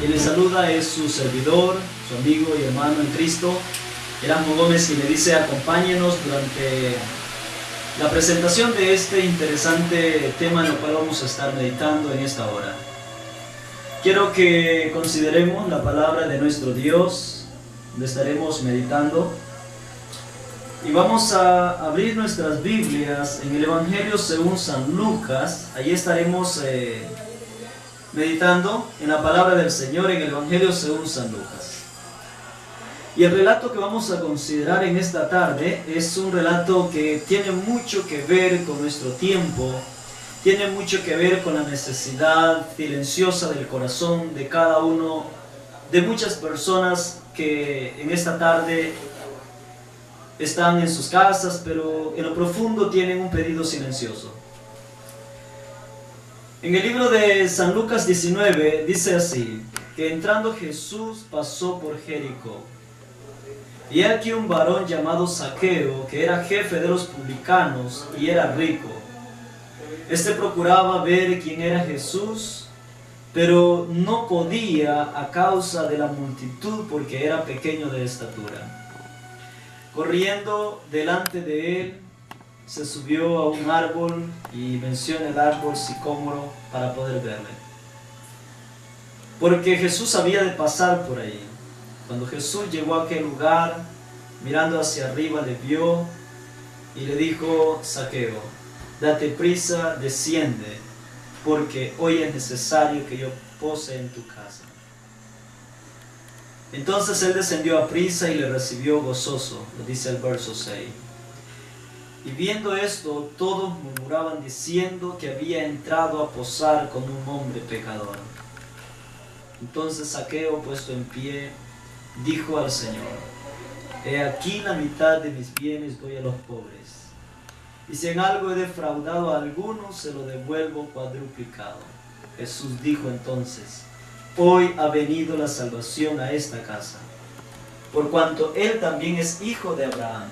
Quien le saluda es su servidor, su amigo y hermano en Cristo, Erasmo Gómez, quien le dice acompáñenos durante la presentación de este interesante tema en el cual vamos a estar meditando en esta hora. Quiero que consideremos la palabra de nuestro Dios, donde estaremos meditando. Y vamos a abrir nuestras Biblias en el Evangelio según San Lucas. Allí estaremos meditando en la palabra del Señor en el Evangelio según San Lucas. Y el relato que vamos a considerar en esta tarde es un relato que tiene mucho que ver con nuestro tiempo, tiene mucho que ver con la necesidad silenciosa del corazón de cada uno, de muchas personas que en esta tarde están en sus casas, pero en lo profundo tienen un pedido silencioso. En el libro de San Lucas 19 dice así, que entrando Jesús pasó por Jericó. Y aquí un varón llamado Zaqueo, que era jefe de los publicanos y era rico. Este procuraba ver quién era Jesús, pero no podía a causa de la multitud porque era pequeño de estatura. Corriendo delante de él, se subió a un árbol y menciona el árbol sicómoro para poder verle. Porque Jesús había de pasar por ahí. Cuando Jesús llegó a aquel lugar, mirando hacia arriba le vio y le dijo: Zaqueo, date prisa, desciende, porque hoy es necesario que yo pose en tu casa. Entonces él descendió a prisa y le recibió gozoso, lo dice el verso 6. Y viendo esto, todos murmuraban diciendo que había entrado a posar con un hombre pecador. Entonces Zaqueo, puesto en pie, dijo al Señor: He aquí la mitad de mis bienes doy a los pobres, y si en algo he defraudado a alguno, se lo devuelvo cuadruplicado. Jesús dijo entonces: Hoy ha venido la salvación a esta casa, por cuanto él también es hijo de Abraham,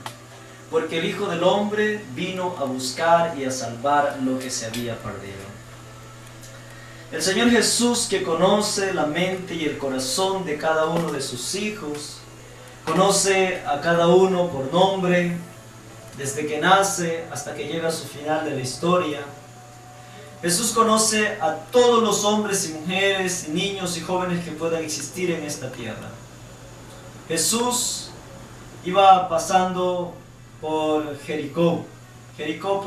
porque el Hijo del Hombre vino a buscar y a salvar lo que se había perdido. El Señor Jesús, que conoce la mente y el corazón de cada uno de sus hijos, conoce a cada uno por nombre, desde que nace hasta que llega a su final de la historia. Jesús conoce a todos los hombres y mujeres, niños y jóvenes que puedan existir en esta tierra. Jesús iba pasando por Jericó. Jericó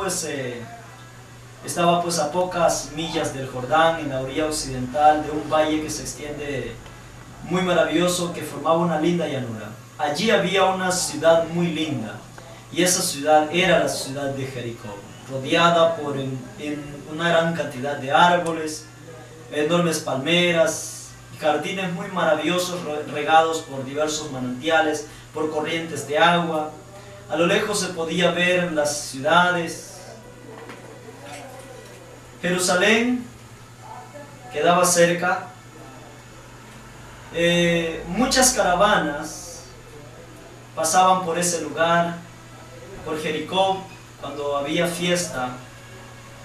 estaba a pocas millas del Jordán, en la orilla occidental de un valle que se extiende muy maravilloso, que formaba una linda llanura. Allí había una ciudad muy linda, y esa ciudad era la ciudad de Jericó, rodeada por una gran cantidad de árboles, enormes palmeras, jardines muy maravillosos regados por diversos manantiales, por corrientes de agua. A lo lejos se podía ver las ciudades. Jerusalén quedaba cerca. Muchas caravanas pasaban por ese lugar, por Jericó, cuando había fiesta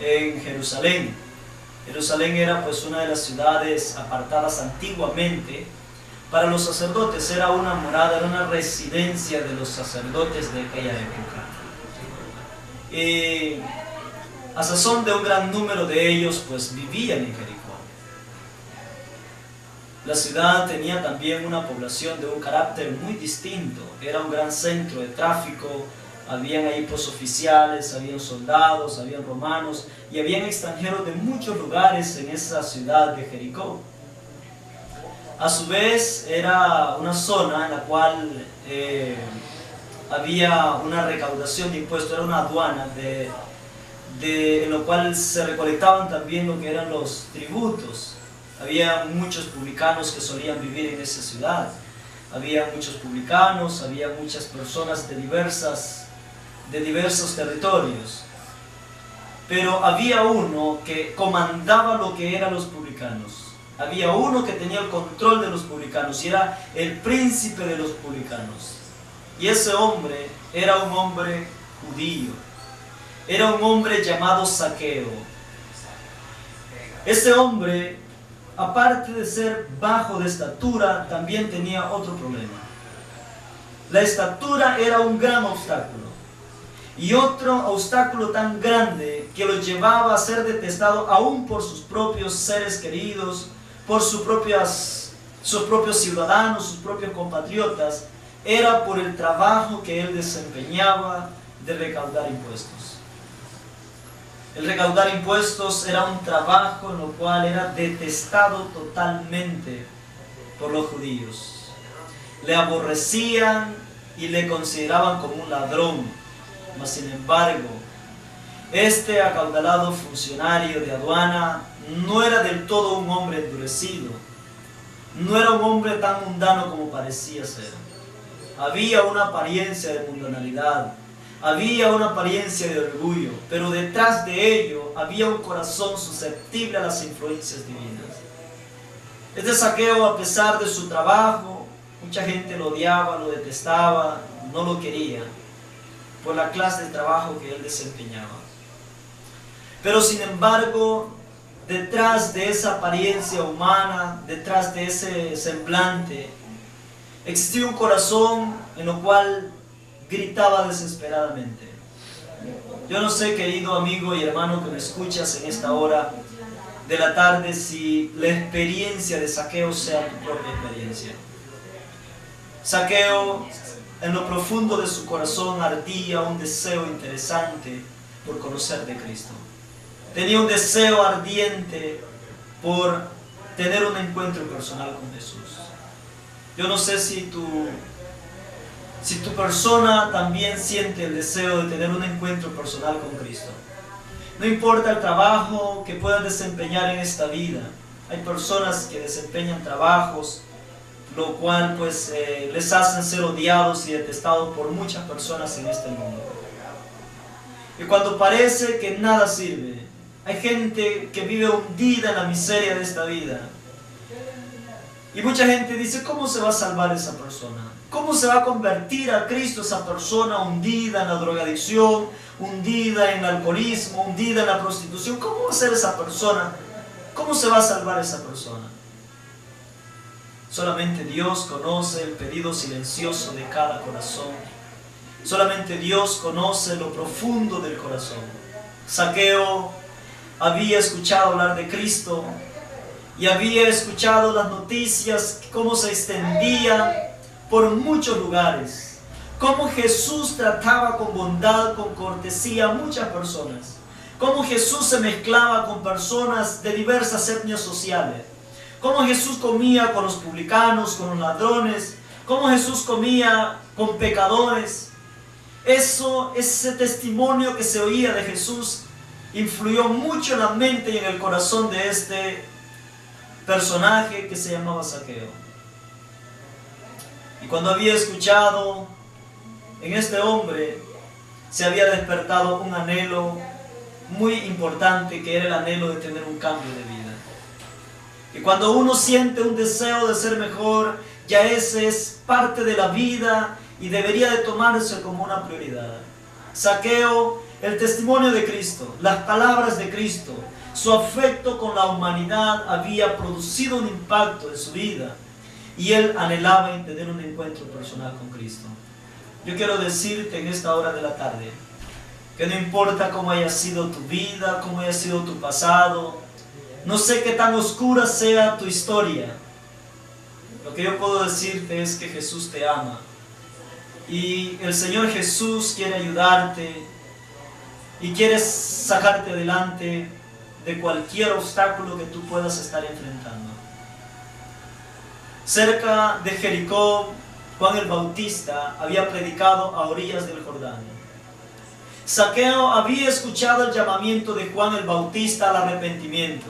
en Jerusalén. Jerusalén era una de las ciudades apartadas antiguamente para los sacerdotes, era una morada, era una residencia de los sacerdotes de aquella época. A sazón de un gran número de ellos vivían en Jericó. La ciudad tenía también una población de un carácter muy distinto, era un gran centro de tráfico, habían ahí oficiales, habían soldados, habían romanos y habían extranjeros de muchos lugares en esa ciudad de Jericó. A su vez era una zona en la cual había una recaudación de impuestos, era una aduana en lo cual se recolectaban también lo que eran los tributos. Había muchos publicanos que solían vivir en esa ciudad. Había muchos publicanos, había muchas personas de diversos territorios. Pero había uno que comandaba lo que eran los publicanos. Había uno que tenía el control de los publicanos y era el príncipe de los publicanos. Y ese hombre era un hombre judío. Era un hombre llamado Zaqueo. Este hombre aparte de ser bajo de estatura, también tenía otro problema. La estatura era un gran obstáculo. Y otro obstáculo tan grande que lo llevaba a ser detestado aún por sus propios seres queridos, por sus propios ciudadanos, sus propios compatriotas, era por el trabajo que él desempeñaba de recaudar impuestos. El recaudar impuestos era un trabajo en lo cual era detestado totalmente por los judíos. Le aborrecían y le consideraban como un ladrón. Mas sin embargo, este acaudalado funcionario de aduana no era del todo un hombre endurecido. No era un hombre tan mundano como parecía ser. Había una apariencia de mundanalidad, había una apariencia de orgullo, pero detrás de ello había un corazón susceptible a las influencias divinas. Este Zaqueo, a pesar de su trabajo, mucha gente lo odiaba, lo detestaba, no lo quería, por la clase de trabajo que él desempeñaba. Pero sin embargo, detrás de esa apariencia humana, detrás de ese semblante, existía un corazón en lo cual gritaba desesperadamente. Yo no sé, querido amigo y hermano que me escuchas en esta hora de la tarde, si la experiencia de Zaqueo sea tu propia experiencia. Zaqueo, en lo profundo de su corazón ardía un deseo interesante por conocer de Cristo. Tenía un deseo ardiente por tener un encuentro personal con Jesús. Yo no sé si tu persona también siente el deseo de tener un encuentro personal con Cristo. No importa el trabajo que puedas desempeñar en esta vida. Hay personas que desempeñan trabajos lo cual pues les hacen ser odiados y detestados por muchas personas en este mundo. Y cuando parece que nada sirve, hay gente que vive hundida en la miseria de esta vida. Y mucha gente dice, ¿cómo se va a salvar esa persona? ¿Cómo se va a convertir a Cristo esa persona hundida en la drogadicción, hundida en el alcoholismo, hundida en la prostitución? ¿Cómo va a ser esa persona? ¿Cómo se va a salvar esa persona? Solamente Dios conoce el pedido silencioso de cada corazón. Solamente Dios conoce lo profundo del corazón. Zaqueo había escuchado hablar de Cristo y había escuchado las noticias, cómo se extendían por muchos lugares, cómo Jesús trataba con bondad, con cortesía a muchas personas, cómo Jesús se mezclaba con personas de diversas etnias sociales, cómo Jesús comía con los publicanos, con los ladrones, cómo Jesús comía con pecadores. Ese testimonio que se oía de Jesús influyó mucho en la mente y en el corazón de este personaje que se llamaba Zaqueo. Y cuando había escuchado en este hombre, se había despertado un anhelo muy importante, que era el anhelo de tener un cambio de vida. Y cuando uno siente un deseo de ser mejor, ya ese es parte de la vida y debería de tomarse como una prioridad. Zaqueo, el testimonio de Cristo, las palabras de Cristo, su afecto con la humanidad había producido un impacto en su vida y él anhelaba en tener un encuentro personal con Cristo. Yo quiero decirte en esta hora de la tarde que no importa cómo haya sido tu vida, cómo haya sido tu pasado, no sé qué tan oscura sea tu historia, lo que yo puedo decirte es que Jesús te ama y el Señor Jesús quiere ayudarte y quiere sacarte adelante de cualquier obstáculo que tú puedas estar enfrentando. Cerca de Jericó, Juan el Bautista había predicado a orillas del Jordán. Zaqueo había escuchado el llamamiento de Juan el Bautista al arrepentimiento.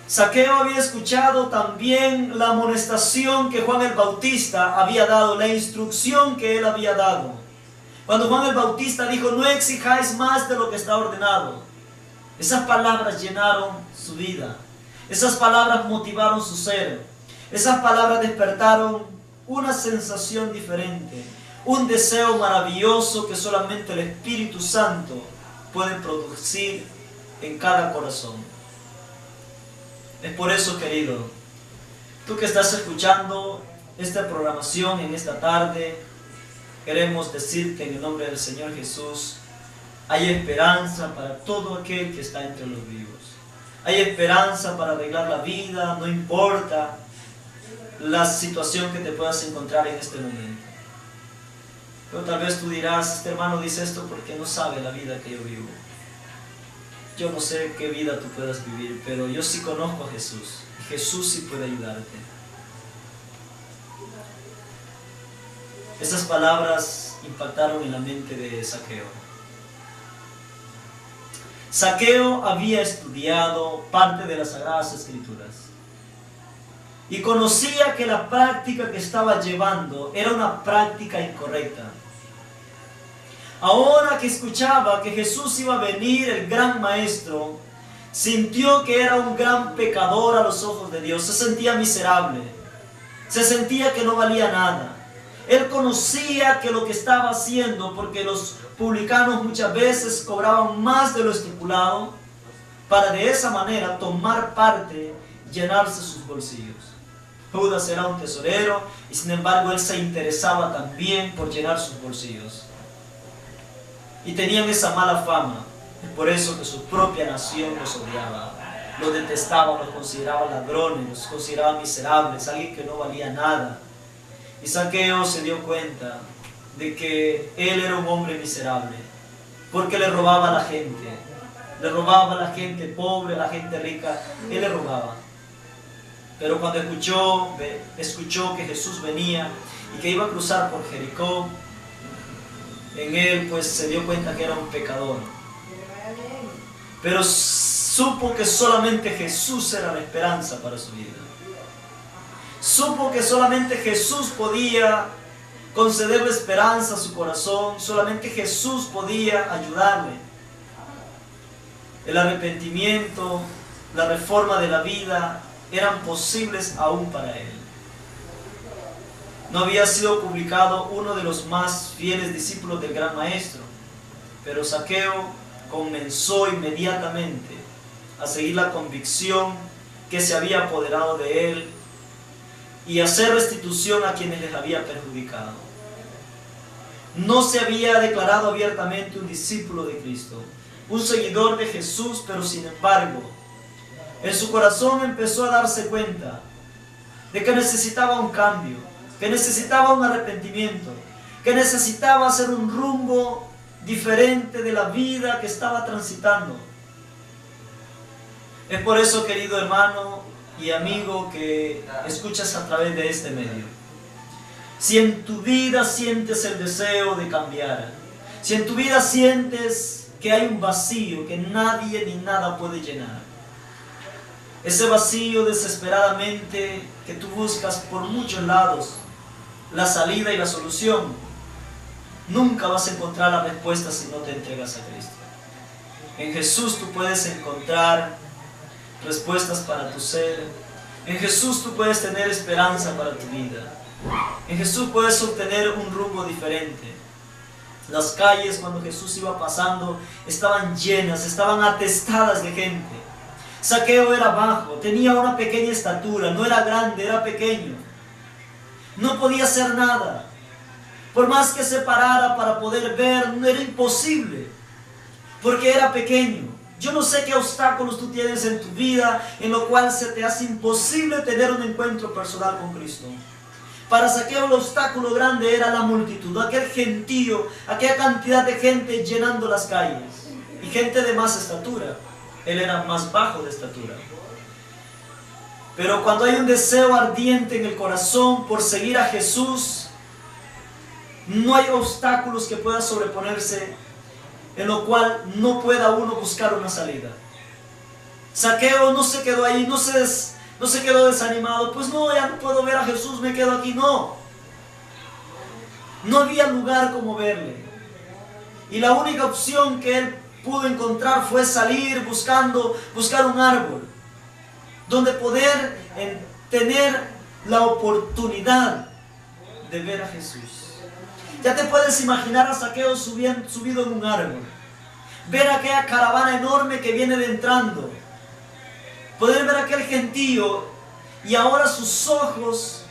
Zaqueo había escuchado también la amonestación que Juan el Bautista había dado, la instrucción que él había dado. Cuando Juan el Bautista dijo, no exijáis más de lo que está ordenado. Esas palabras llenaron su vida. Esas palabras motivaron su ser. Esas palabras despertaron una sensación diferente, un deseo maravilloso que solamente el Espíritu Santo puede producir en cada corazón. Es por eso, querido, tú que estás escuchando esta programación en esta tarde, queremos decirte en el nombre del Señor Jesús, hay esperanza para todo aquel que está entre los vivos. Hay esperanza para arreglar la vida, no importa la situación que te puedas encontrar en este momento. Pero tal vez tú dirás, este hermano dice esto porque no sabe la vida que yo vivo. Yo no sé qué vida tú puedas vivir, pero yo sí conozco a Jesús. Y Jesús sí puede ayudarte. Estas palabras impactaron en la mente de Zaqueo. Zaqueo había estudiado parte de las Sagradas Escrituras y conocía que la práctica que estaba llevando era una práctica incorrecta. Ahora que escuchaba que Jesús iba a venir, el gran maestro, sintió que era un gran pecador a los ojos de Dios. Se sentía miserable, se sentía que no valía nada. Él conocía que lo que estaba haciendo, porque los publicanos muchas veces cobraban más de lo estipulado, para de esa manera tomar parte, llenarse sus bolsillos. Judas era un tesorero y sin embargo él se interesaba también por llenar sus bolsillos. Y tenían esa mala fama, es por eso que su propia nación los odiaba, los detestaba, los consideraba ladrones, los consideraba miserables, alguien que no valía nada. Y Zaqueo se dio cuenta de que él era un hombre miserable, porque le robaba a la gente pobre, a la gente rica, él le robaba. Pero cuando escuchó que Jesús venía y que iba a cruzar por Jericó, en él pues se dio cuenta que era un pecador. Pero supo que solamente Jesús era la esperanza para su vida. Supo que solamente Jesús podía concederle esperanza a su corazón, solamente Jesús podía ayudarle. El arrepentimiento, la reforma de la vida eran posibles aún para él. No había sido publicado uno de los más fieles discípulos del gran maestro, pero Zaqueo comenzó inmediatamente a seguir la convicción que se había apoderado de él y hacer restitución a quienes les había perjudicado. No se había declarado abiertamente un discípulo de Cristo, un seguidor de Jesús, pero sin embargo, en su corazón empezó a darse cuenta de que necesitaba un cambio, que necesitaba un arrepentimiento, que necesitaba hacer un rumbo diferente de la vida que estaba transitando. Es por eso, querido hermano y amigo que escuchas a través de este medio, si en tu vida sientes el deseo de cambiar, si en tu vida sientes que hay un vacío que nadie ni nada puede llenar, ese vacío desesperadamente que tú buscas por muchos lados, la salida y la solución, nunca vas a encontrar la respuesta si no te entregas a Cristo. En Jesús tú puedes encontrar respuestas para tu ser. En Jesús tú puedes tener esperanza para tu vida. En Jesús puedes obtener un rumbo diferente. Las calles cuando Jesús iba pasando estaban llenas, estaban atestadas de gente. Zaqueo era bajo, tenía una pequeña estatura, no era grande, era pequeño. No podía hacer nada. Por más que se parara para poder ver, no era imposible, porque era pequeño. Yo no sé qué obstáculos tú tienes en tu vida en lo cual se te hace imposible tener un encuentro personal con Cristo. Para Zaqueo el obstáculo grande era la multitud, aquel gentío, aquella cantidad de gente llenando las calles. Y gente de más estatura. Él era más bajo de estatura. Pero cuando hay un deseo ardiente en el corazón por seguir a Jesús, no hay obstáculos que puedan sobreponerse en lo cual no pueda uno buscar una salida. Zaqueo no se quedó ahí, no se quedó desanimado, pues no, ya no puedo ver a Jesús, me quedo aquí, no. No había lugar como verle. Y la única opción que él pudo encontrar fue salir buscar un árbol donde poder tener la oportunidad de ver a Jesús. Ya te puedes imaginar a Zaqueo subido en un árbol, ver aquella caravana enorme que viene entrando, poder ver a aquel gentío y ahora sus ojos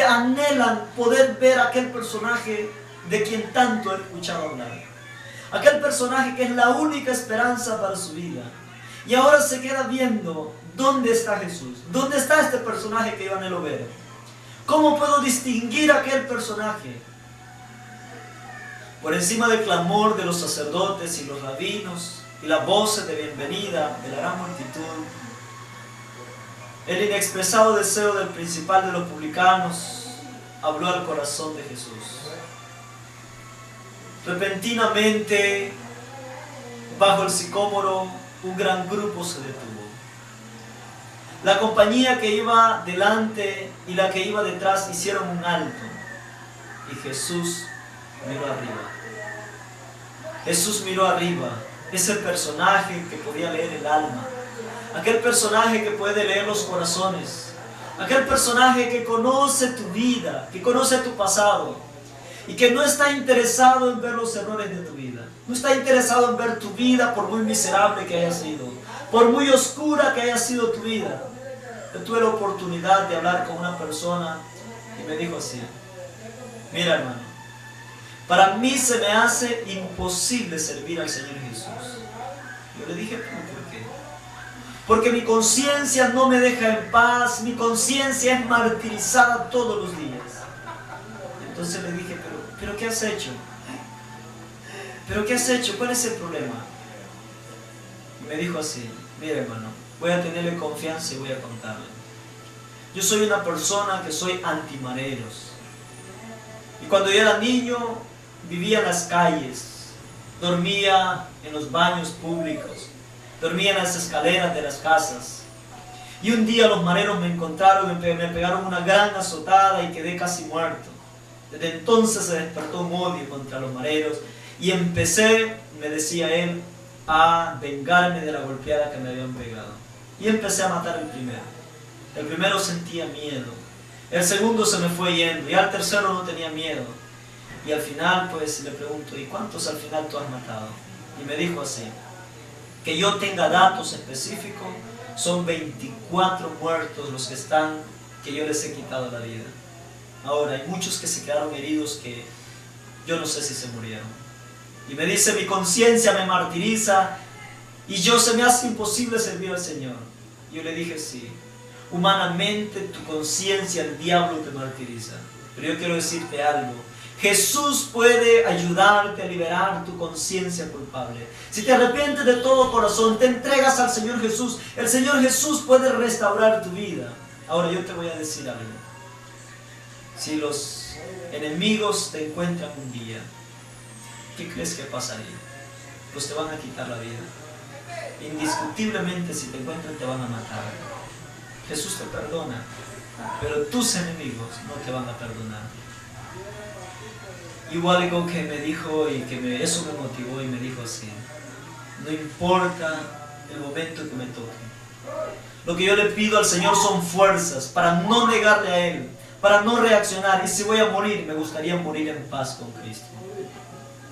anhelan poder ver a aquel personaje de quien tanto he escuchado hablar. Aquel personaje que es la única esperanza para su vida. Y ahora se queda viendo dónde está Jesús, dónde está este personaje que yo anhelo ver. ¿Cómo puedo distinguir a aquel personaje? Por encima del clamor de los sacerdotes y los rabinos y las voces de bienvenida de la gran multitud, el inexpresado deseo del principal de los publicanos habló al corazón de Jesús. Repentinamente, bajo el sicómoro, un gran grupo se detuvo. La compañía que iba delante y la que iba detrás hicieron un alto, y Jesús miró arriba. Jesús miró arriba, ese personaje que podía leer el alma, aquel personaje que puede leer los corazones, aquel personaje que conoce tu vida, que conoce tu pasado y que no está interesado en ver los errores de tu vida, no está interesado en ver tu vida por muy miserable que haya sido, por muy oscura que haya sido tu vida. Yo tuve la oportunidad de hablar con una persona y me dijo así: mira, hermano, para mí se me hace imposible servir al Señor Jesús. Yo le dije: ¿por qué? Porque mi conciencia no me deja en paz, mi conciencia es martirizada todos los días. Entonces le dije: ¿pero qué has hecho? ¿Pero qué has hecho? ¿Cuál es el problema? Y me dijo así: mira, hermano, voy a tenerle confianza y voy a contarle. Yo soy una persona que soy antimareros. Y cuando yo era niño, vivía en las calles, dormía en los baños públicos, dormía en las escaleras de las casas. Y un día los mareros me encontraron, me pegaron una gran azotada y quedé casi muerto. Desde entonces se despertó un odio contra los mareros y empecé, me decía él, a vengarme de la golpeada que me habían pegado. Y empecé a matar al primero. El primero sentía miedo, el segundo se me fue yendo y al tercero no tenía miedo. Y al final pues le pregunto: ¿y cuántos al final tú has matado? Y me dijo así: que yo tenga datos específicos, son 24 muertos los que están, que yo les he quitado la vida. Ahora hay muchos que se quedaron heridos que yo no sé si se murieron. Y me dice: mi conciencia me martiriza y se me hace imposible servir al Señor. Y yo le dije: sí, humanamente tu conciencia, el diablo te martiriza. Pero yo quiero decirte algo: Jesús puede ayudarte a liberar tu conciencia culpable. Si te arrepientes de todo corazón, te entregas al Señor Jesús, el Señor Jesús puede restaurar tu vida. Ahora yo te voy a decir algo: si los enemigos te encuentran un día, ¿qué crees que pasaría? Pues te van a quitar la vida. Indiscutiblemente, si te encuentran, te van a matar. Jesús te perdona, pero tus enemigos no te van a perdonar. Y hubo algo que me dijo y que eso me motivó y me dijo así: no importa el momento que me toque, lo que yo le pido al Señor son fuerzas para no negarle a Él, para no reaccionar. Y si voy a morir, me gustaría morir en paz con Cristo.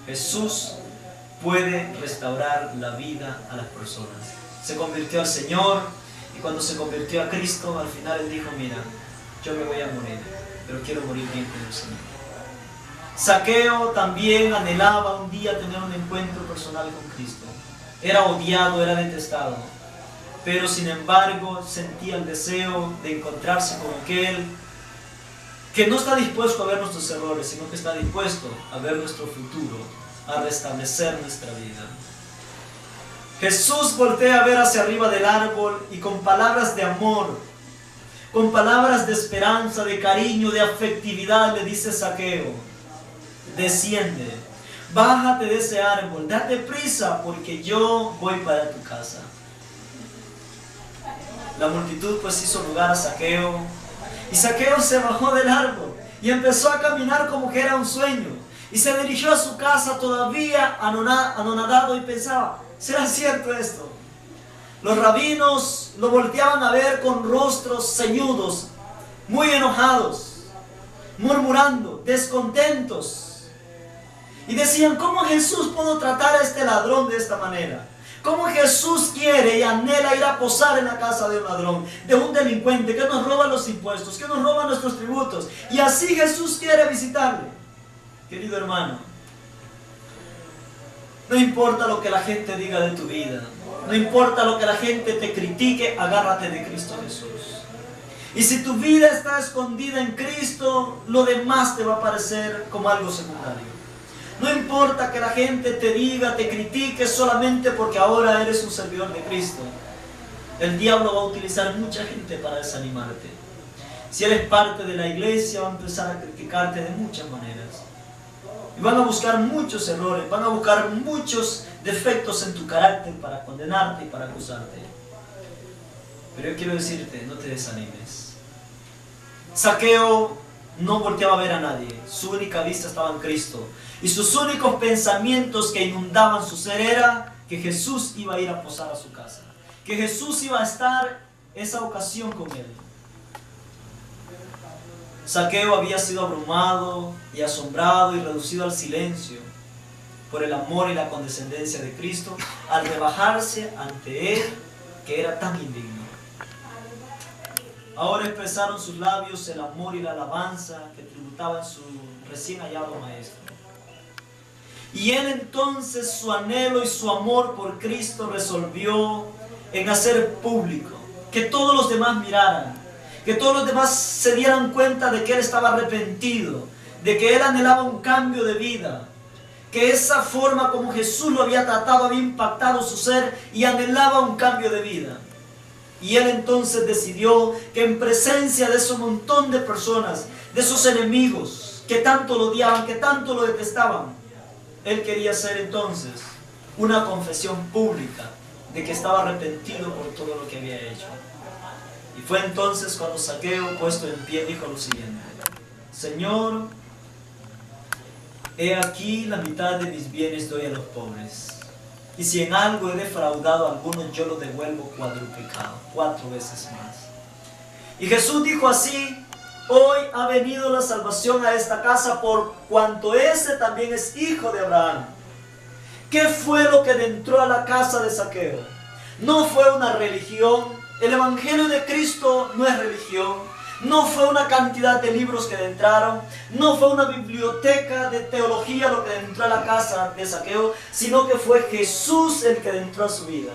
Jesús puede restaurar la vida a las personas. Se convirtió al Señor y cuando se convirtió a Cristo, al final Él dijo: mira, yo me voy a morir, pero quiero morir bien con el Señor. Zaqueo también anhelaba un día tener un encuentro personal con Cristo. Era odiado, era detestado, pero sin embargo sentía el deseo de encontrarse con aquel que no está dispuesto a ver nuestros errores, sino que está dispuesto a ver nuestro futuro, a restablecer nuestra vida. Jesús voltea a ver hacia arriba del árbol y con palabras de amor, con palabras de esperanza, de cariño, de afectividad, le dice: Zaqueo, desciende, bájate de ese árbol, date prisa porque yo voy para tu casa. La multitud pues hizo lugar a Zaqueo y Zaqueo se bajó del árbol y empezó a caminar como que era un sueño y se dirigió a su casa todavía anonadado y pensaba: ¿será cierto esto? Los rabinos lo volteaban a ver con rostros ceñudos, muy enojados, murmurando, descontentos. Y decían: ¿cómo Jesús pudo tratar a este ladrón de esta manera? Cómo Jesús quiere y anhela ir a posar en la casa de un ladrón, de un delincuente que nos roba los impuestos, que nos roba nuestros tributos. Y así Jesús quiere visitarle. Querido hermano, no importa lo que la gente diga de tu vida, no importa lo que la gente te critique, agárrate de Cristo Jesús. Y si tu vida está escondida en Cristo, lo demás te va a parecer como algo secundario. No importa que la gente te diga, te critique solamente porque ahora eres un servidor de Cristo. El diablo va a utilizar mucha gente para desanimarte. Si eres parte de la iglesia, va a empezar a criticarte de muchas maneras. Y van a buscar muchos errores, van a buscar muchos defectos en tu carácter para condenarte y para acusarte. Pero yo quiero decirte, no te desanimes. Zaqueo no volteaba a ver a nadie, su única vista estaba en Cristo. Y sus únicos pensamientos que inundaban su ser era que Jesús iba a ir a posar a su casa, que Jesús iba a estar esa ocasión con él. Zaqueo había sido abrumado y asombrado y reducido al silencio por el amor y la condescendencia de Cristo al rebajarse ante él, que era tan indigno. Ahora expresaron sus labios el amor y la alabanza que tributaban su recién hallado maestro. Y él entonces, su anhelo y su amor por Cristo resolvió en hacer público, que todos los demás miraran, que todos los demás se dieran cuenta de que él estaba arrepentido, de que él anhelaba un cambio de vida, que esa forma como Jesús lo había tratado había impactado su ser y anhelaba un cambio de vida. Y él entonces decidió que en presencia de ese montón de personas, de esos enemigos que tanto lo odiaban, que tanto lo detestaban, él quería hacer entonces una confesión pública de que estaba arrepentido por todo lo que había hecho. Y fue entonces cuando Zaqueo, puesto en pie, dijo lo siguiente: Señor, he aquí la mitad de mis bienes doy a los pobres. Y si en algo he defraudado a alguno, yo lo devuelvo cuadruplicado, 4 veces más. Y Jesús dijo así: hoy ha venido la salvación a esta casa, por cuanto ese también es hijo de Abraham. ¿Qué fue lo que entró a la casa de Zaqueo? No fue una religión. El Evangelio de Cristo no es religión. No fue una cantidad de libros que entraron, no fue una biblioteca de teología lo que entró a la casa de Zaqueo, sino que fue Jesús el que entró a su vida.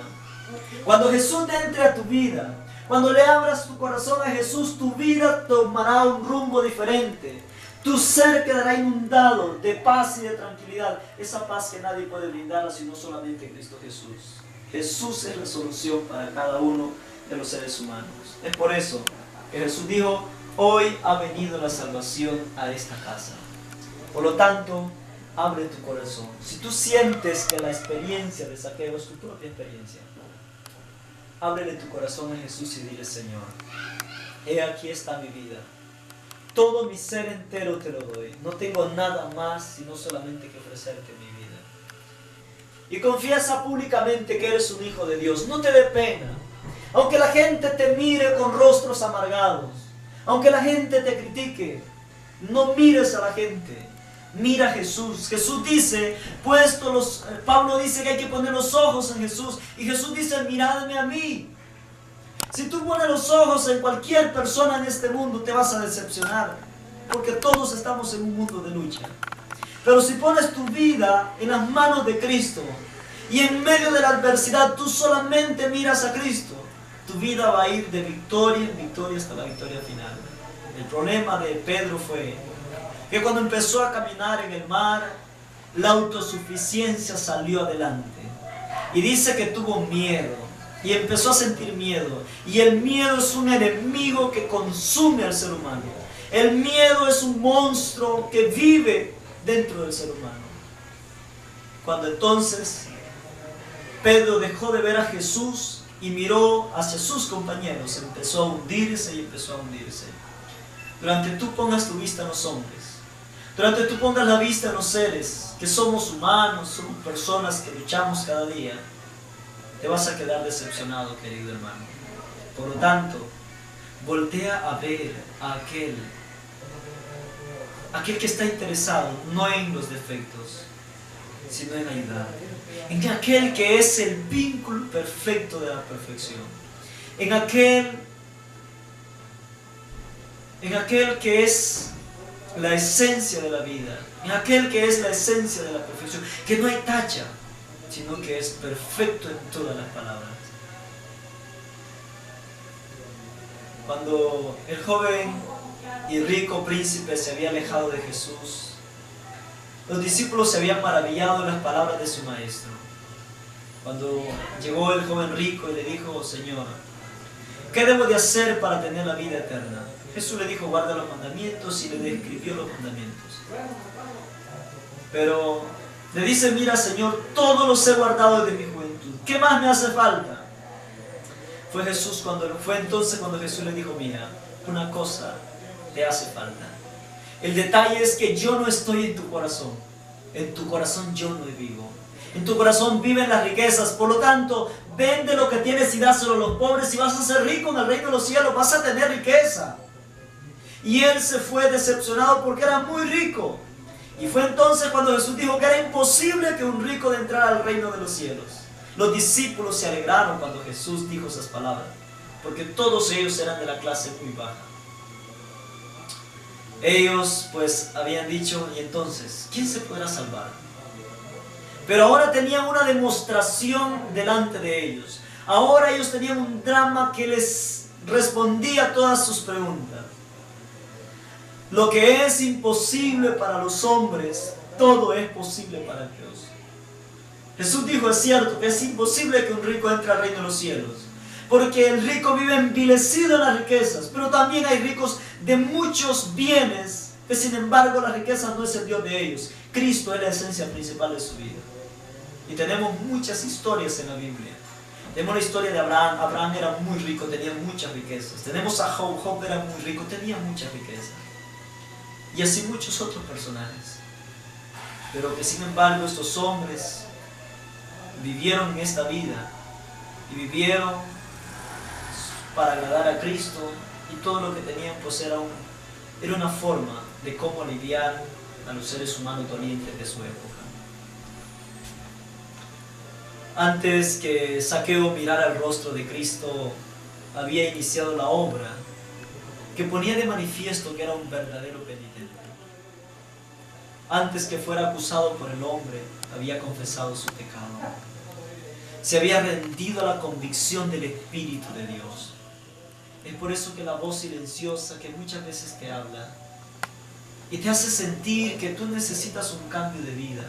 Cuando Jesús entre a tu vida, cuando le abras tu corazón a Jesús, tu vida tomará un rumbo diferente. Tu ser quedará inundado de paz y de tranquilidad, esa paz que nadie puede brindarla sino solamente Cristo Jesús. Jesús es la solución para cada uno de los seres humanos. Es por eso que Jesús dijo: hoy ha venido la salvación a esta casa. Por lo tanto, abre tu corazón. Si tú sientes que la experiencia de Zaqueo es tu propia experiencia, ábrele tu corazón a Jesús y dile: Señor, he aquí está mi vida. Todo mi ser entero te lo doy. No tengo nada más sino solamente que ofrecerte mi vida. Y confiesa públicamente que eres un hijo de Dios. No te dé pena. Aunque la gente te mire con rostros amargados, aunque la gente te critique, no mires a la gente, mira a Jesús. Jesús dice, Pablo dice que hay que poner los ojos en Jesús, y Jesús dice: miradme a mí. Si tú pones los ojos en cualquier persona en este mundo, te vas a decepcionar, porque todos estamos en un mundo de lucha. Pero si pones tu vida en las manos de Cristo, y en medio de la adversidad tú solamente miras a Cristo, tu vida va a ir de victoria en victoria hasta la victoria final. El problema de Pedro fue que cuando empezó a caminar en el mar, la autosuficiencia salió adelante. Y dice que tuvo miedo, y empezó a sentir miedo. Y el miedo es un enemigo que consume al ser humano. El miedo es un monstruo que vive dentro del ser humano. Cuando entonces Pedro dejó de ver a Jesús y miró hacia sus compañeros, empezó a hundirse y empezó a hundirse. Durante tú pongas tu vista en los hombres, durante tú pongas la vista en los seres, que somos humanos, somos personas que luchamos cada día, te vas a quedar decepcionado, querido hermano. Por lo tanto, voltea a ver a aquel que está interesado no en los defectos, sino en ayudarte. En aquel que es el vínculo perfecto de la perfección. En aquel que es la esencia de la vida. En aquel que es la esencia de la perfección. Que no hay tacha, sino que es perfecto en todas las palabras. Cuando el joven y rico príncipe se había alejado de Jesús, los discípulos se habían maravillado de las palabras de su maestro. Cuando llegó el joven rico y le dijo: Señor, ¿qué debo de hacer para tener la vida eterna? Jesús le dijo: guarda los mandamientos, y le describió los mandamientos. Pero le dice: mira, Señor, todos los he guardado desde mi juventud. ¿Qué más me hace falta? Fue entonces cuando Jesús le dijo: mira, una cosa te hace falta. El detalle es que yo no estoy en tu corazón. En tu corazón yo no vivo. En tu corazón viven las riquezas. Por lo tanto, vende lo que tienes y dáselo a los pobres, y vas a ser rico en el reino de los cielos. Vas a tener riqueza. Y él se fue decepcionado porque era muy rico. Y fue entonces cuando Jesús dijo que era imposible que un rico entrara al reino de los cielos. Los discípulos se alegraron cuando Jesús dijo esas palabras, porque todos ellos eran de la clase muy baja. Ellos pues habían dicho: y entonces, ¿quién se podrá salvar? Pero ahora tenían una demostración delante de ellos. Ahora ellos tenían un drama que les respondía a todas sus preguntas. Lo que es imposible para los hombres, todo es posible para Dios. Jesús dijo: es cierto que es imposible que un rico entre al reino de los cielos, porque el rico vive envilecido en las riquezas, pero también hay ricos de muchos bienes, que sin embargo las riquezas no es el Dios de ellos. Cristo es la esencia principal de su vida. Y tenemos muchas historias en la Biblia. Tenemos la historia de Abraham. Abraham era muy rico, tenía muchas riquezas. Tenemos a Job. Job era muy rico, tenía muchas riquezas. Y así muchos otros personajes. Pero que sin embargo estos hombres vivieron en esta vida y vivieron para agradar a Cristo, y todo lo que tenían pues era una forma de cómo aliviar a los seres humanos dolientes de su época. Antes que Zaqueo mirara el rostro de Cristo, había iniciado la obra que ponía de manifiesto que era un verdadero penitente. Antes que fuera acusado por el hombre, había confesado su pecado. Se había rendido a la convicción del Espíritu de Dios. Es por eso que la voz silenciosa que muchas veces te habla y te hace sentir que tú necesitas un cambio de vida,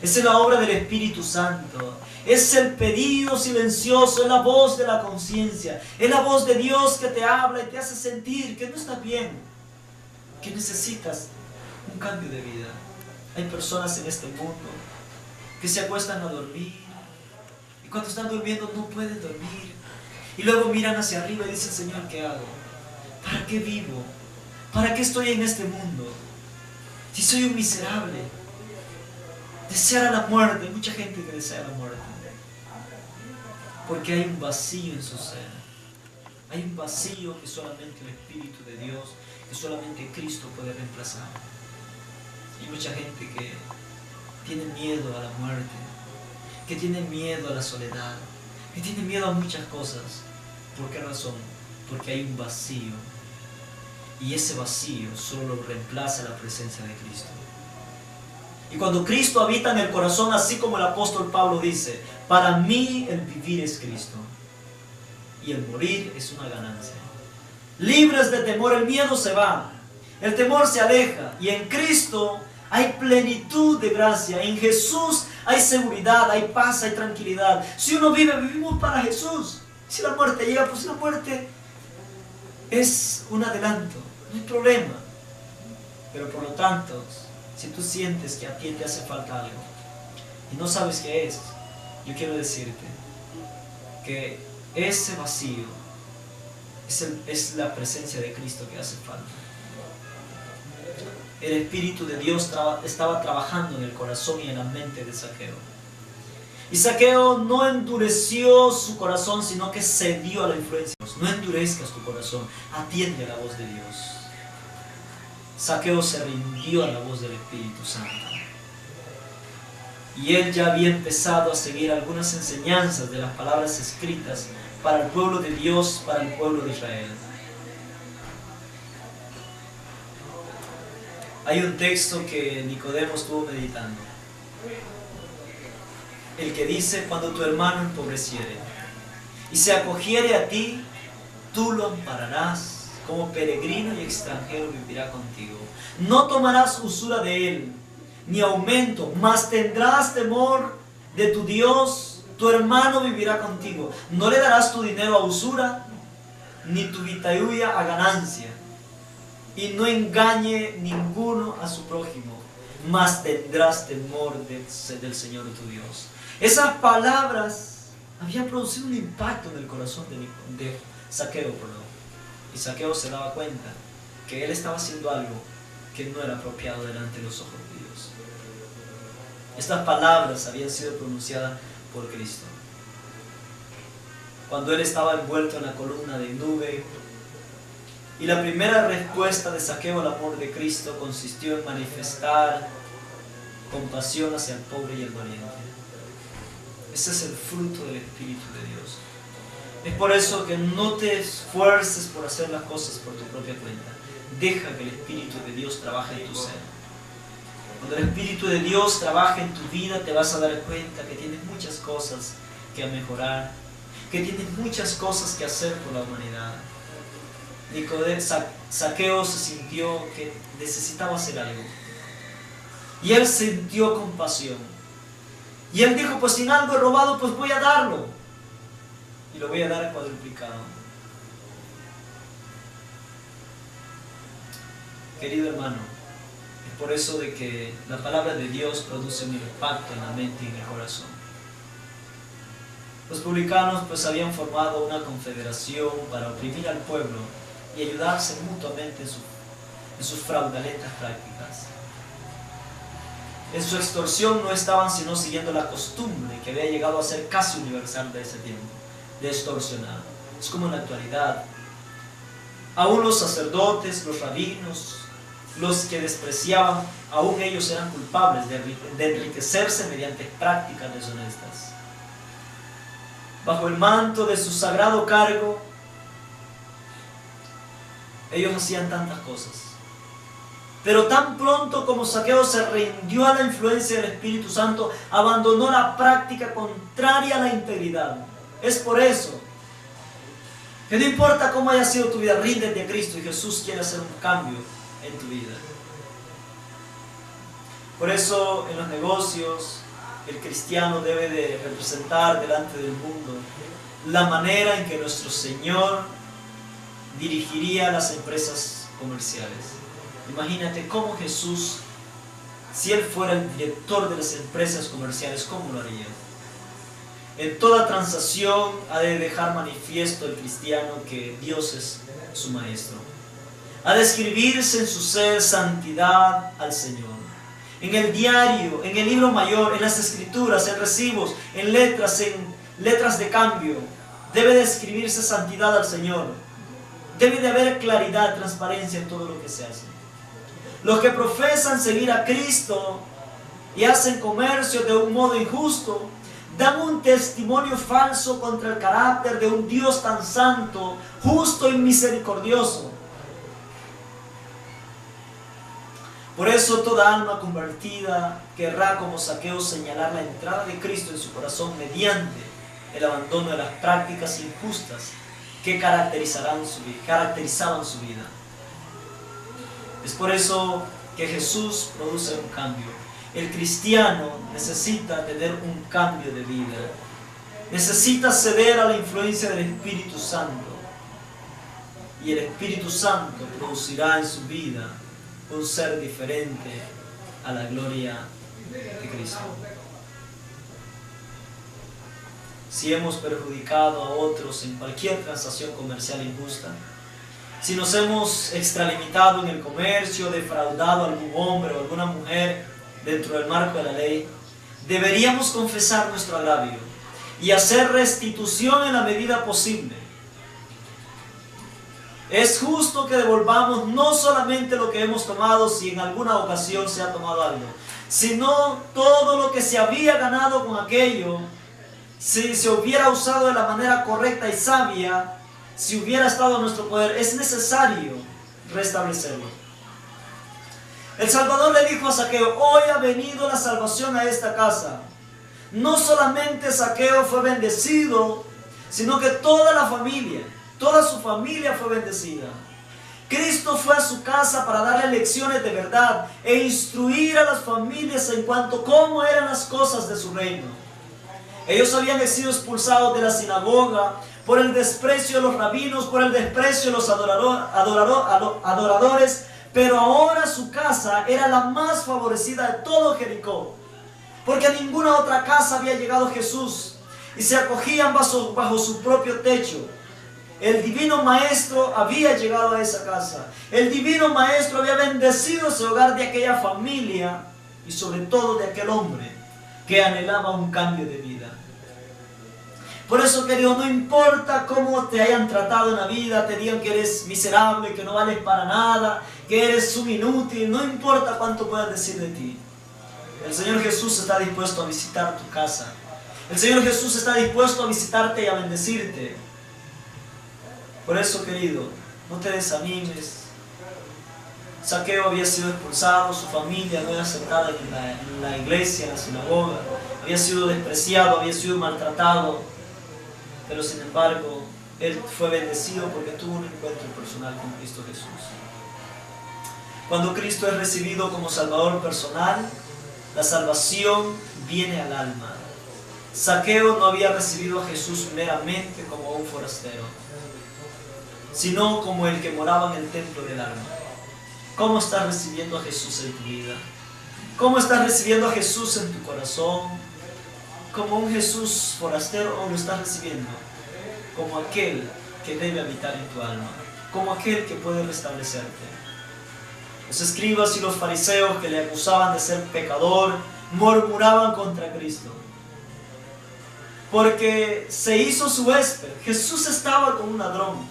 es la obra del Espíritu Santo. Es el pedido silencioso, es la voz de la conciencia, es la voz de Dios que te habla y te hace sentir que no estás bien, que necesitas un cambio de vida. Hay personas en este mundo que se acuestan a dormir, y cuando están durmiendo no pueden dormir, y luego miran hacia arriba y dicen: Señor, ¿qué hago? ¿Para qué vivo? ¿Para qué estoy en este mundo? Si soy un miserable. Desear la muerte. Hay mucha gente que desea la muerte, porque hay un vacío en su ser. Hay un vacío que solamente el Espíritu de Dios, que solamente Cristo puede reemplazar. Hay mucha gente que tiene miedo a la muerte, que tiene miedo a la soledad, que tiene miedo a muchas cosas. ¿Por qué razón? Porque hay un vacío, y ese vacío solo lo reemplaza la presencia de Cristo. Y cuando Cristo habita en el corazón, así como el apóstol Pablo dice: para mí el vivir es Cristo, y el morir es una ganancia. Libres de temor, el miedo se va, el temor se aleja, y en Cristo hay plenitud de gracia. En Jesús hay seguridad, hay paz, hay tranquilidad. Si uno vive, vivimos para Jesús. Si la muerte llega, pues la muerte es un adelanto, no hay problema. Pero por lo tanto, si tú sientes que a ti te hace falta algo y no sabes qué es, yo quiero decirte que ese vacío es la presencia de Cristo que hace falta. El Espíritu de Dios estaba trabajando en el corazón y en la mente de Zaqueo. Y Zaqueo no endureció su corazón, sino que cedió a la influencia. No endurezcas tu corazón, atiende a la voz de Dios. Zaqueo se rindió a la voz del Espíritu Santo. y él ya había empezado a seguir algunas enseñanzas de las palabras escritas para el pueblo de Dios, para el pueblo de Israel. Hay un texto que Nicodemo estuvo meditando, el que dice: cuando tu hermano empobreciere y se acogiere a ti, tú lo ampararás, como peregrino y extranjero vivirá contigo. No tomarás usura de él, ni aumento, mas tendrás temor de tu Dios, tu hermano vivirá contigo. No le darás tu dinero a usura, ni tu vitayuya a ganancia, y no engañe ninguno a su prójimo, mas tendrás temor del Señor tu Dios. Esas palabras habían producido un impacto en el corazón de Zaqueo, y Zaqueo se daba cuenta que él estaba haciendo algo que no era apropiado delante de los ojos de Dios. Estas palabras habían sido pronunciadas por Cristo. Cuando él estaba envuelto en la columna de nube, y la primera respuesta de Zaqueo al amor de Cristo consistió en manifestar compasión hacia el pobre y el valiente. Ese es el fruto del Espíritu de Dios. Es por eso que no te esfuerces por hacer las cosas por tu propia cuenta. Deja que el Espíritu de Dios trabaje en tu ser. Cuando el Espíritu de Dios trabaje en tu vida, te vas a dar cuenta que tienes muchas cosas que mejorar, que tienes muchas cosas que hacer por la humanidad. Zaqueo se sintió que necesitaba hacer algo, y él sintió compasión, y él dijo: pues si algo he robado, pues voy a darlo, y lo voy a dar cuadruplicado. Querido hermano, es por eso de que la palabra de Dios produce un impacto en la mente y en el corazón. Los publicanos pues habían formado una confederación para oprimir al pueblo y ayudarse mutuamente en sus fraudulentas prácticas. En su extorsión no estaban sino siguiendo la costumbre que había llegado a ser casi universal de ese tiempo, de extorsionar. Es como en la actualidad. Aún los sacerdotes, los rabinos, los que despreciaban, aún ellos eran culpables de enriquecerse mediante prácticas deshonestas. Bajo el manto de su sagrado cargo, ellos hacían tantas cosas. Pero tan pronto como Zaqueo se rindió a la influencia del Espíritu Santo, abandonó la práctica contraria a la integridad. Es por eso que no importa cómo haya sido tu vida, ríndete a Cristo, y Jesús quiere hacer un cambio en tu vida. Por eso en los negocios el cristiano debe de representar delante del mundo la manera en que nuestro Señor dirigiría las empresas comerciales. Imagínate cómo Jesús, si Él fuera el director de las empresas comerciales, ¿cómo lo haría? En toda transacción ha de dejar manifiesto el cristiano que Dios es su maestro. Ha de escribirse en su ser santidad al Señor. En el diario, en el libro mayor, en las escrituras, en recibos, en letras de cambio, debe de escribirse santidad al Señor. Debe de haber claridad, transparencia en todo lo que se hace. Los que profesan seguir a Cristo y hacen comercio de un modo injusto, dan un testimonio falso contra el carácter de un Dios tan santo, justo y misericordioso. Por eso toda alma convertida querrá como Zaqueo señalar la entrada de Cristo en su corazón mediante el abandono de las prácticas injustas que caracterizaban su vida. Es por eso que Jesús produce un cambio. El cristiano necesita tener un cambio de vida. Necesita ceder a la influencia del Espíritu Santo. Y el Espíritu Santo producirá en su vida un ser diferente a la gloria de Cristo. Si hemos perjudicado a otros en cualquier transacción comercial injusta, si nos hemos extralimitado en el comercio, defraudado a algún hombre o alguna mujer dentro del marco de la ley, deberíamos confesar nuestro agravio y hacer restitución en la medida posible. Es justo que devolvamos no solamente lo que hemos tomado si en alguna ocasión se ha tomado algo, sino todo lo que se había ganado con aquello, si se hubiera usado de la manera correcta y sabia, si hubiera estado en nuestro poder, es necesario restablecerlo. El Salvador le dijo a Zaqueo: hoy ha venido la salvación a esta casa. No solamente Zaqueo fue bendecido, sino que toda la familia, toda su familia fue bendecida. Cristo fue a su casa para darle lecciones de verdad e instruir a las familias en cuanto a cómo eran las cosas de su reino. Ellos habían sido expulsados de la sinagoga por el desprecio de los rabinos, por el desprecio de los adoradores, pero ahora su casa era la más favorecida de todo Jericó, porque a ninguna otra casa había llegado Jesús y se acogían bajo su propio techo. El divino maestro había llegado a esa casa. El divino maestro había bendecido ese hogar de aquella familia y sobre todo de aquel hombre que anhelaba un cambio de vida. Por eso, querido, no importa cómo te hayan tratado en la vida, te digan que eres miserable, que no vales para nada, que eres un inútil, no importa cuánto puedan decir de ti. El Señor Jesús está dispuesto a visitar tu casa. El Señor Jesús está dispuesto a visitarte y a bendecirte. Por eso, querido, no te desanimes. Zaqueo había sido expulsado, su familia no era aceptada en la iglesia, en la sinagoga, había sido despreciado, había sido maltratado, pero sin embargo, él fue bendecido porque tuvo un encuentro personal con Cristo Jesús. Cuando Cristo es recibido como Salvador personal, la salvación viene al alma. Zaqueo no había recibido a Jesús meramente como un forastero, sino como el que moraba en el templo del alma. ¿Cómo estás recibiendo a Jesús en tu vida? ¿Cómo estás recibiendo a Jesús en tu corazón? ¿Como un Jesús forastero o lo estás recibiendo como aquel que debe habitar en tu alma? Como aquel que puede restablecerte. Los escribas y los fariseos que le acusaban de ser pecador murmuraban contra Cristo, porque se hizo su huésped. Jesús estaba con un ladrón,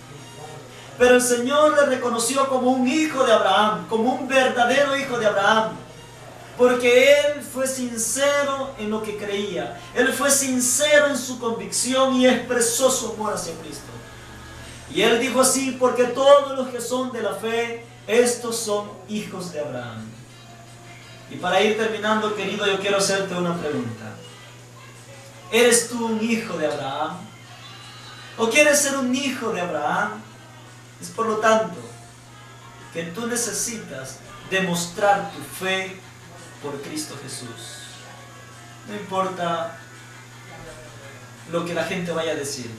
pero el Señor le reconoció como un hijo de Abraham, como un verdadero hijo de Abraham, porque Él fue sincero en lo que creía. Él fue sincero en su convicción y expresó su amor hacia Cristo. Y Él dijo así: porque todos los que son de la fe, estos son hijos de Abraham. Y para ir terminando, querido, yo quiero hacerte una pregunta. ¿Eres tú un hijo de Abraham? ¿O quieres ser un hijo de Abraham? Es por lo tanto que tú necesitas demostrar tu fe por Cristo Jesús. No importa lo que la gente vaya a decir,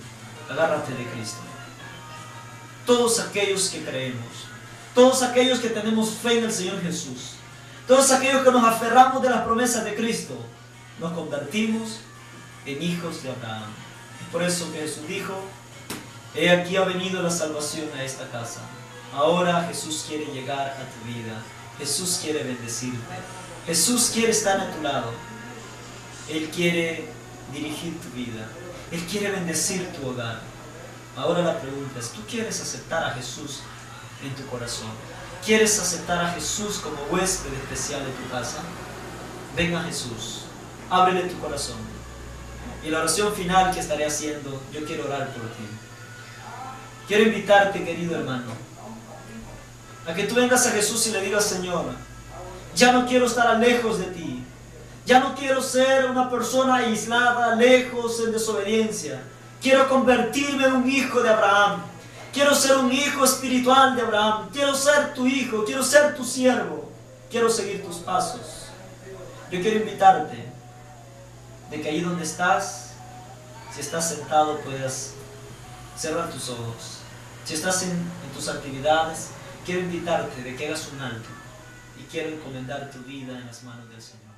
agárrate de Cristo. Todos aquellos que creemos, todos aquellos que tenemos fe en el Señor Jesús, todos aquellos que nos aferramos de las promesas de Cristo, nos convertimos en hijos de Abraham. Es por eso que Jesús dijo: he aquí ha venido la salvación a esta casa. Ahora Jesús quiere llegar a tu vida. Jesús quiere bendecirte. Jesús quiere estar a tu lado. Él quiere dirigir tu vida. Él quiere bendecir tu hogar. Ahora la pregunta es: ¿tú quieres aceptar a Jesús en tu corazón? ¿Quieres aceptar a Jesús como huésped especial de tu casa? Ven a Jesús. Ábrele tu corazón. Y la oración final que estaré haciendo, yo quiero orar por ti. Quiero invitarte, querido hermano, a que tú vengas a Jesús y le digas: Señor, ya no quiero estar lejos de ti. Ya no quiero ser una persona aislada, lejos, en desobediencia. Quiero convertirme en un hijo de Abraham. Quiero ser un hijo espiritual de Abraham. Quiero ser tu hijo, quiero ser tu siervo. Quiero seguir tus pasos. Yo quiero invitarte de que ahí donde estás, si estás sentado, puedas cerrar tus ojos. Si estás en tus actividades, quiero invitarte de que hagas un alto y quiero encomendar tu vida en las manos del Señor.